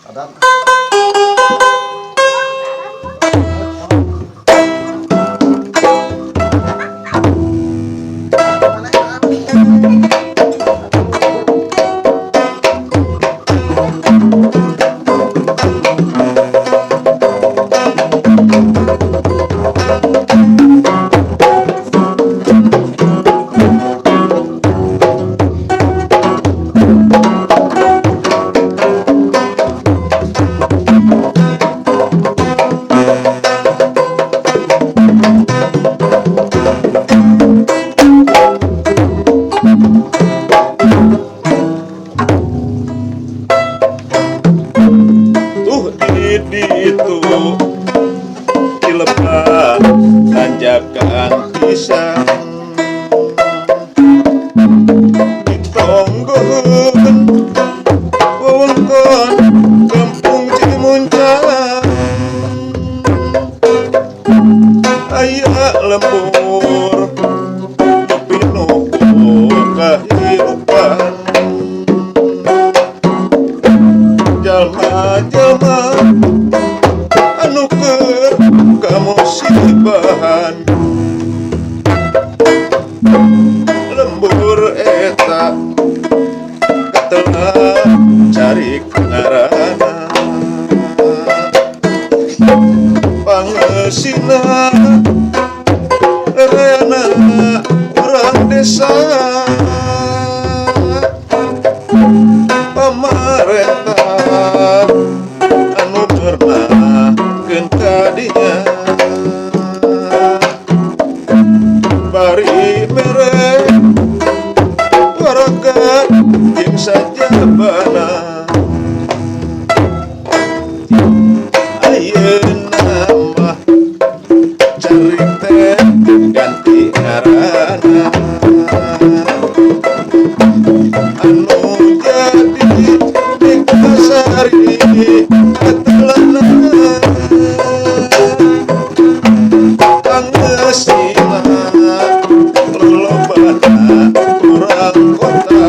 Adam. Itu dilepas tanjakan pisang ditonggohun wewengkon kampung Cimuncang aya lembur pinuku kehidupan jalma-jalma anu keur kamusibahan lembur eta katelah cari ngaranna pangeusina reana urang desa pamarentah anu pernah kadinya bari mere waraga jeung sajabana ayeuna mah carik teh ganti ngaranna anu jadi dikasari atelana pangeusina lolobana urang kota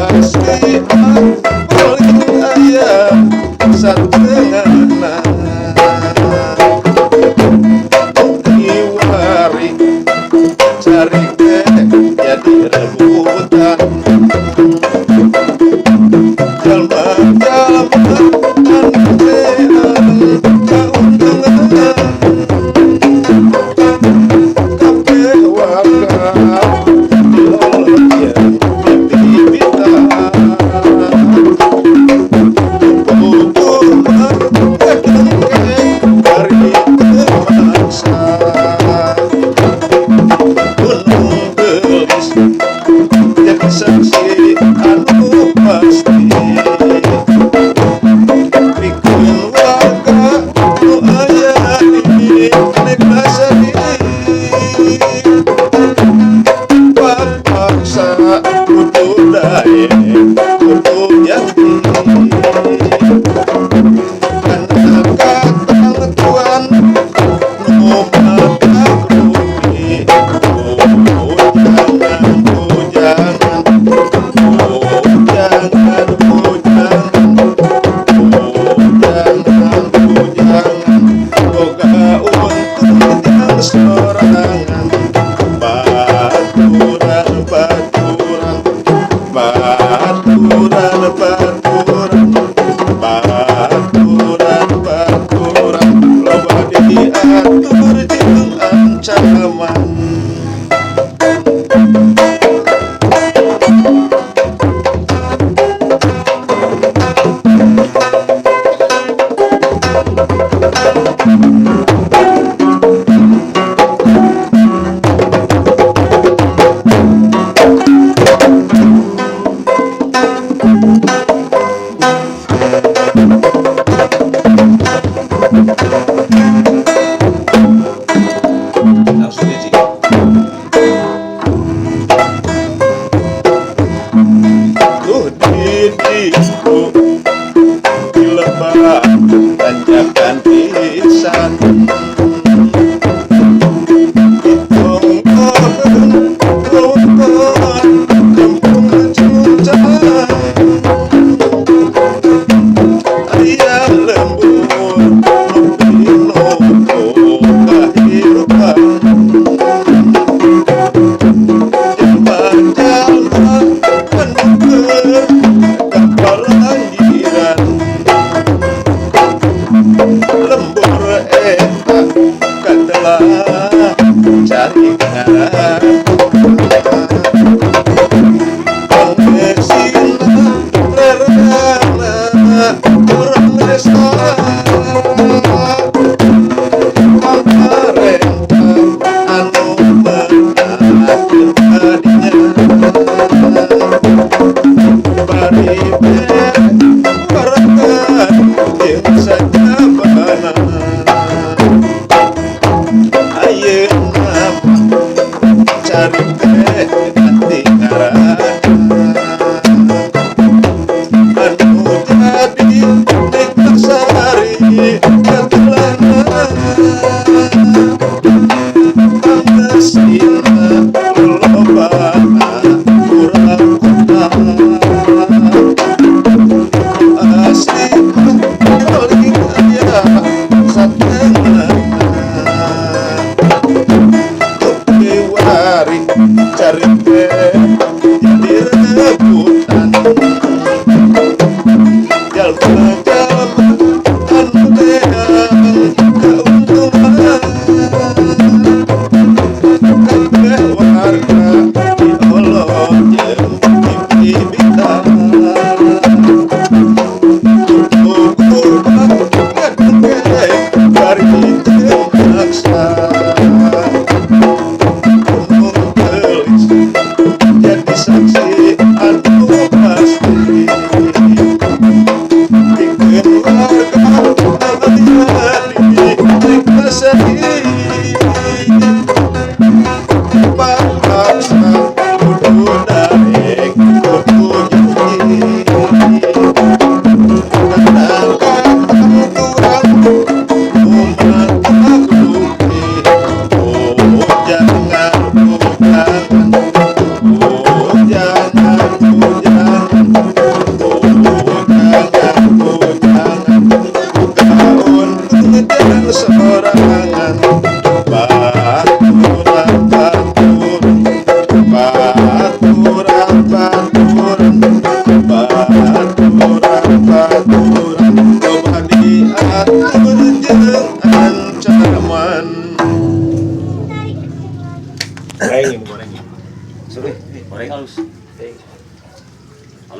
asli paling aya satengahna diwari cari teh jadi rebutan jalma-jalma anu tean kaundangan kabeh warga dilolotieun bibit-bibitan putur kekengkeng dari temangsa gunung gelis jadi saksi anu pasti bikin warga nu aya di neglasari paksa kudu dae kudu jati karena katang tuan nu mata rugi sorangan baturan baturan baturan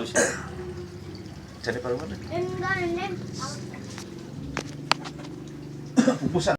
Pupus. Cari paruman. Enggak, Nenek. Pupusan.